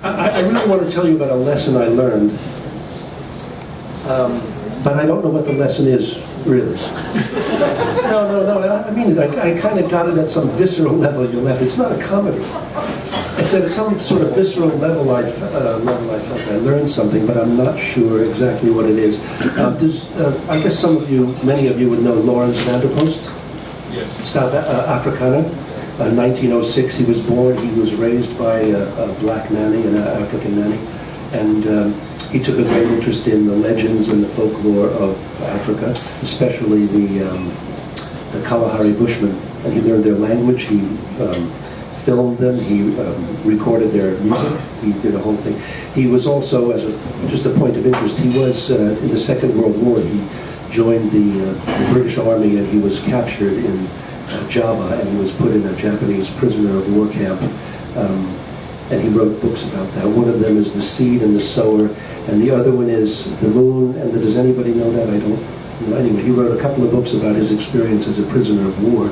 I really want to tell you about a lesson I learned, but I don't know what the lesson is, really. No, I mean it. I kind of got it at some visceral level. You'll laugh. It's not a comedy. It's at some sort of visceral level I felt I learned something, but I'm not sure exactly what it is. I guess many of you would know Lawrence van der Post? Yes. South Afrikaner. 1906 he was born. He was raised by a black nanny, an African nanny, and he took a great interest in the legends and the folklore of Africa, especially the Kalahari Bushmen. And he learned their language. He filmed them. He recorded their music. He did a whole thing. He was also, just a point of interest, he was in the Second World War. He joined the British Army, and he was captured in Java, and he was put in a Japanese prisoner of war camp, and he wrote books about that. One of them is The Seed and the Sower, and the other one is The Moon, and does anybody know that? I don't know. Anyway, he wrote a couple of books about his experience as a prisoner of war,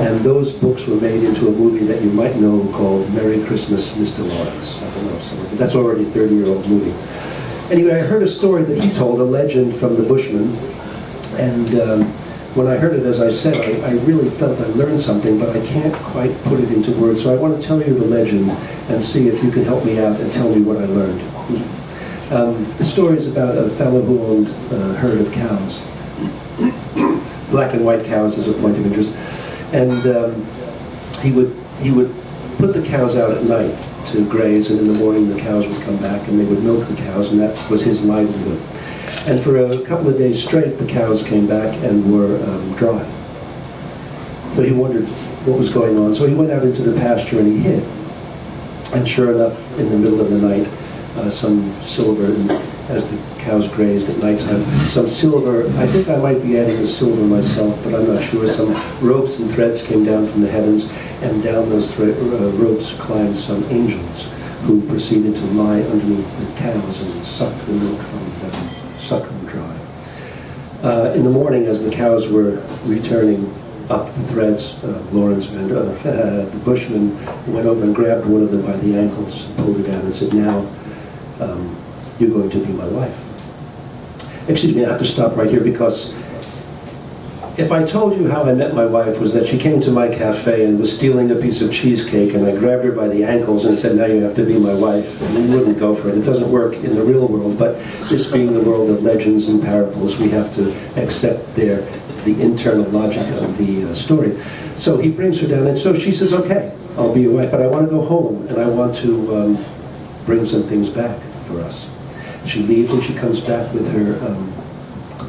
and those books were made into a movie that you might know called Merry Christmas, Mr. Lawrence. I don't know if some, that's already a 30-year-old movie. Anyway, I heard a story that he told, a legend from the Bushmen, and when I heard it, as I said, I really felt I learned something, but I can't quite put it into words. So I want to tell you the legend and see if you can help me out and tell me what I learned. The story is about a fellow who owned a herd of cows. Black and white cows is a point of interest. And he would put the cows out at night to graze, and in the morning the cows would come back and they would milk the cows, and that was his livelihood. And for a couple of days straight, the cows came back and were dry. So he wondered what was going on. So he went out into the pasture and he hid. And sure enough, in the middle of the night, some silver, as the cows grazed at nighttime, some silver, I think I might be adding the silver myself, but I'm not sure, some ropes and threads came down from the heavens, and down those ropes climbed some angels who proceeded to lie underneath the cows and suck the milk from them. Suck them dry. In the morning, as the cows were returning up the threads, Lawrence the Bushman went over and grabbed one of them by the ankles, pulled her down and said, "Now, you're going to be my wife." Excuse me, I have to stop right here, because if I told you how I met my wife was that she came to my cafe and was stealing a piece of cheesecake, and I grabbed her by the ankles and said, "Now you have to be my wife," and we wouldn't go for it. It doesn't work in the real world, but this being the world of legends and parables, we have to accept the internal logic of the story. So he brings her down, and so she says, "Okay, I'll be your wife, but I want to go home, and I want to bring some things back for us." She leaves, and she comes back with her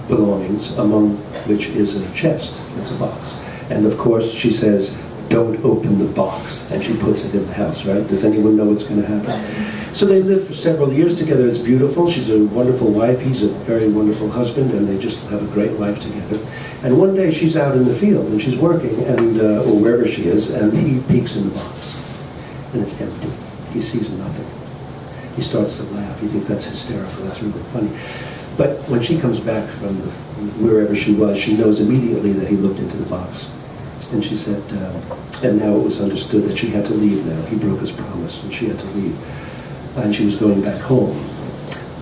belongings, among which is a chest. It's a box. And of course she says, "Don't open the box," and she puts it in the house, right? Does anyone know what's going to happen? So they live for several years together. It's beautiful. She's a wonderful wife. He's a very wonderful husband, and they just have a great life together. And one day she's out in the field and she's working, and or wherever she is, and he peeks in the box, and it's empty. He sees nothing. He starts to laugh. He thinks that's hysterical. That's really funny. But when she comes back from wherever she was, she knows immediately that he looked into the box. And she said, and now it was understood that she had to leave now. He broke his promise, and she had to leave. And she was going back home.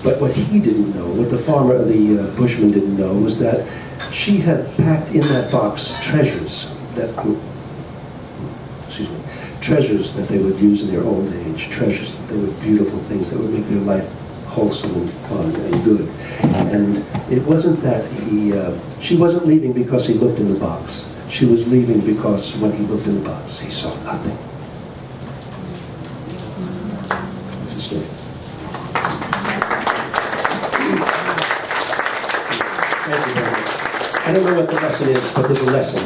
But what he didn't know, what the farmer, the Bushman didn't know, was that she had packed in that box treasures that treasures that they would use in their old age, treasures that they would, beautiful things that would make their life wholesome and fun and good. And it wasn't that she wasn't leaving because he looked in the box. She was leaving because when he looked in the box, he saw nothing. That's the story. Thank you very much. I don't know what the lesson is, but there's a lesson.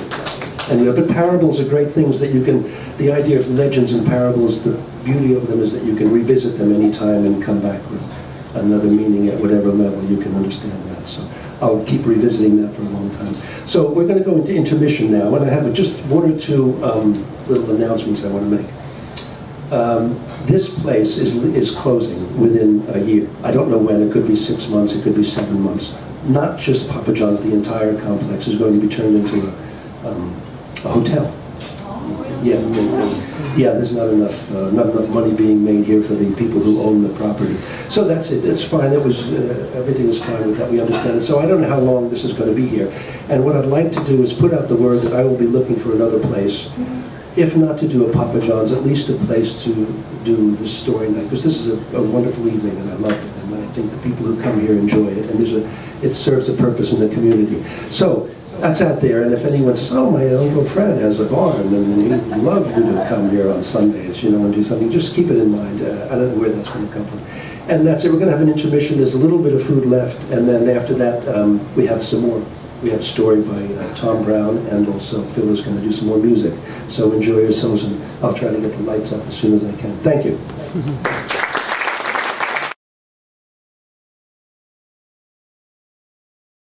And, but parables are great things that you can, the idea of legends and parables, the beauty of them is that you can revisit them anytime and come back with another meaning at whatever level you can understand that. So I'll keep revisiting that for a long time. So we're going to go into intermission now, and I have just one or two little announcements I want to make. This place is closing within a year. I don't know when. It could be 6 months. It could be 7 months. Not just Papa John's. The entire complex is going to be turned into a hotel. Yeah, there's not enough money being made here for the people who own the property. So that's it. It's fine. It was everything is fine with that. We understand it. So I don't know how long this is going to be here. And what I'd like to do is put out the word that I will be looking for another place. If not to do a Papa John's, at least a place to do the story night, because this is a wonderful evening, and I love it. And I think the people who come here enjoy it, and it serves a purpose in the community. So that's out there, and if anyone says, oh, my Uncle Fred has a barn, and he'd love you to come here on Sundays, and do something, just keep it in mind. I don't know where that's going to come from. And that's it. We're going to have an intermission. There's a little bit of food left, and then after that, we have some more. We have a story by Tom Brown, and also Phil is going to do some more music. So enjoy yourselves, and I'll try to get the lights up as soon as I can. Thank you.